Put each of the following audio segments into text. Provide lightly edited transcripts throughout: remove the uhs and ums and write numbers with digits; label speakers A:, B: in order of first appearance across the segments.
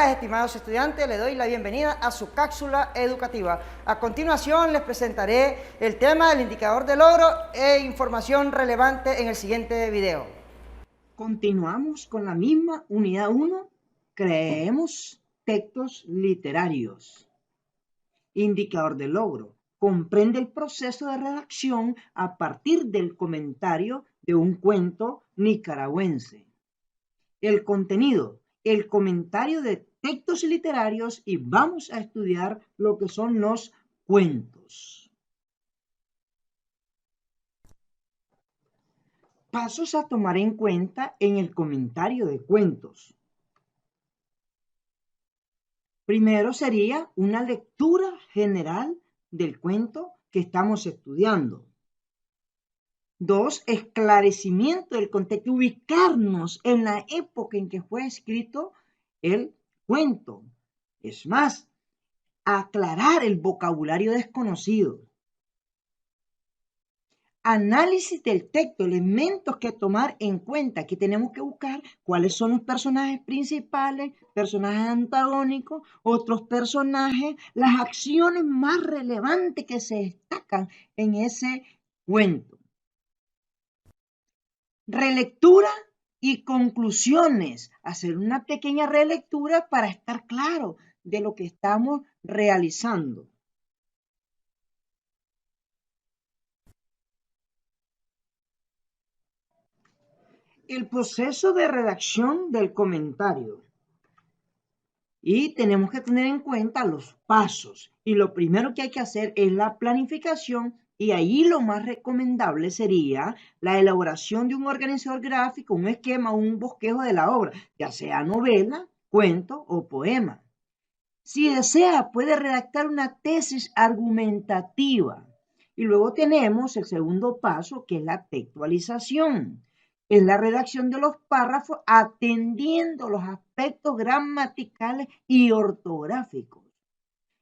A: días, estimados estudiantes, les doy la bienvenida a su cápsula educativa. A continuación les presentaré el tema del indicador de logro e información relevante en el siguiente video.
B: Continuamos con la misma unidad 1, creemos textos literarios. Indicador de logro. Comprende el proceso de redacción a partir del comentario de un cuento nicaragüense. El contenido, el comentario de textos literarios, y vamos a estudiar lo que son los cuentos. Pasos a tomar en cuenta en el comentario de cuentos. Primero sería una lectura general del cuento que estamos estudiando. 2, esclarecimiento del contexto, ubicarnos en la época en que fue escrito el cuento. Es más, aclarar el vocabulario desconocido. Análisis del texto, elementos que tomar en cuenta, que tenemos que buscar cuáles son los personajes principales, personajes antagónicos, otros personajes, las acciones más relevantes que se destacan en ese cuento. Relectura y conclusiones, hacer una pequeña relectura para estar claro de lo que estamos realizando. El proceso de redacción del comentario. Y tenemos que tener en cuenta los pasos. Y lo primero que hay que hacer es la planificación. Y ahí lo más recomendable sería la elaboración de un organizador gráfico, un esquema, un bosquejo de la obra, ya sea novela, cuento o poema. Si desea, puede redactar una tesis argumentativa. Y luego tenemos el segundo paso, que es la textualización. Es la redacción de los párrafos atendiendo los aspectos gramaticales y ortográficos.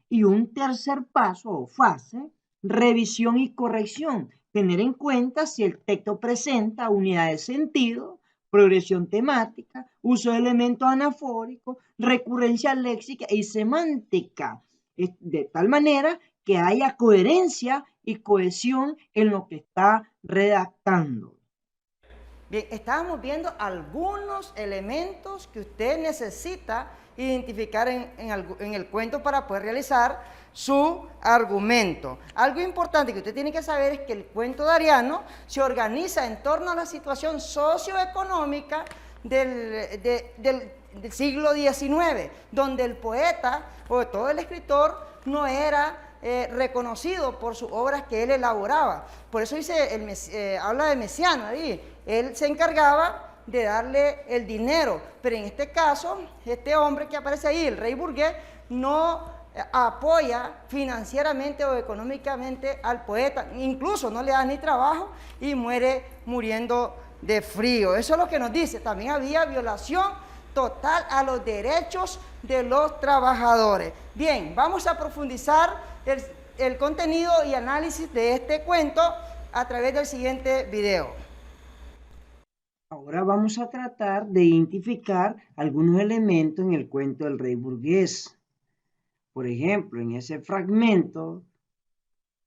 B: Y un tercer paso o fase, revisión y corrección. Tener en cuenta si el texto presenta unidad de sentido, progresión temática, uso de elementos anafóricos, recurrencia léxica y semántica, de tal manera que haya coherencia y cohesión en lo que está redactando.
A: Bien, estábamos viendo algunos elementos que usted necesita identificar en el cuento para poder realizar su argumento. Algo importante que usted tiene que saber es que el cuento de Ariano se organiza en torno a la situación socioeconómica del siglo XIX, donde el poeta o todo el escritor no era reconocido por sus obras que él elaboraba. Por eso dice, habla de Mesiano ahí. Él se encargaba de darle el dinero, pero en este caso, este hombre que aparece ahí, el rey burgués, no apoya financieramente o económicamente al poeta, incluso no le da ni trabajo y muere muriendo de frío. Eso es lo que nos dice. También había violación total a los derechos de los trabajadores. Bien, vamos a profundizar el contenido y análisis de este cuento a través del siguiente video.
B: Ahora vamos a tratar de identificar algunos elementos en el cuento del rey burgués. Por ejemplo, en ese fragmento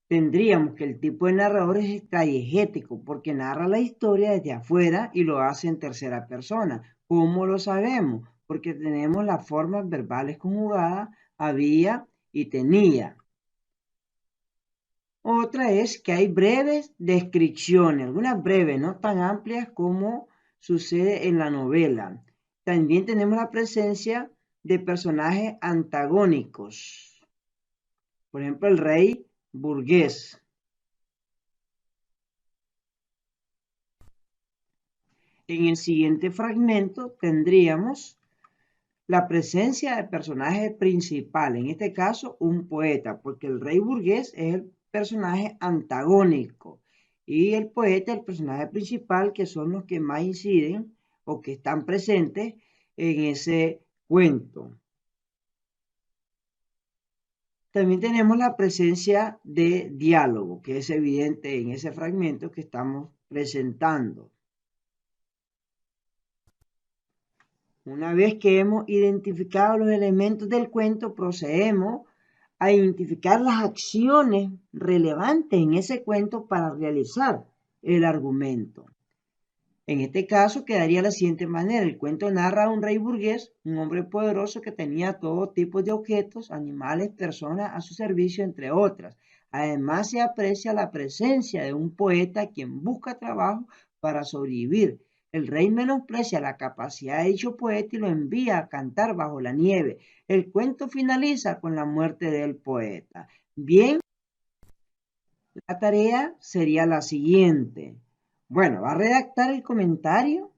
B: tendríamos que el tipo de narrador es extrayegético porque narra la historia desde afuera y lo hace en tercera persona. ¿Cómo lo sabemos? Porque tenemos las formas verbales conjugadas, había y tenía. Otra es que hay breves descripciones, algunas breves, no tan amplias como sucede en la novela. También tenemos la presencia de personajes antagónicos. Por ejemplo, el rey burgués. En el siguiente fragmento tendríamos la presencia de personaje principal, en este caso un poeta, porque el rey burgués es el personaje antagónico y el poeta el personaje principal, que son los que más inciden o que están presentes en ese cuento. También tenemos la presencia de diálogo, que es evidente en ese fragmento que estamos presentando. Una vez que hemos identificado los elementos del cuento, procedemos a identificar las acciones relevantes en ese cuento para realizar el argumento. En este caso quedaría de la siguiente manera. El cuento narra a un rey burgués, un hombre poderoso que tenía todo tipo de objetos, animales, personas a su servicio, entre otras. Además se aprecia la presencia de un poeta quien busca trabajo para sobrevivir. El rey menosprecia la capacidad de dicho poeta y lo envía a cantar bajo la nieve. El cuento finaliza con la muerte del poeta. Bien, la tarea sería la siguiente. Bueno, va a redactar el comentario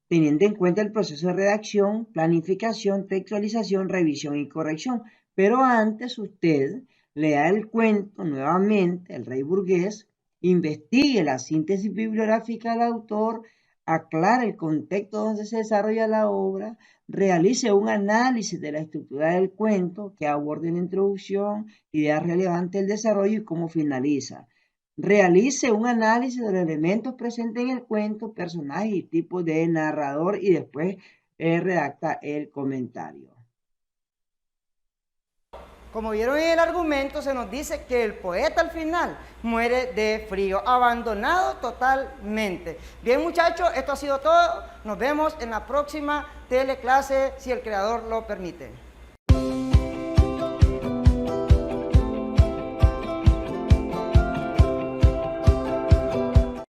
B: teniendo en cuenta el proceso de redacción, planificación, textualización, revisión y corrección. Pero antes usted lea el cuento nuevamente, El rey burgués, investigue la síntesis bibliográfica del autor, aclare el contexto donde se desarrolla la obra, realice un análisis de la estructura del cuento que aborde la introducción, ideas relevantes del desarrollo y cómo finaliza. Realice un análisis de los elementos presentes en el cuento, personajes y tipos de narrador y después redacta el comentario.
A: Como vieron en el argumento, se nos dice que el poeta al final muere de frío, abandonado totalmente. Bien, muchachos, esto ha sido todo. Nos vemos en la próxima teleclase, si el creador lo permite.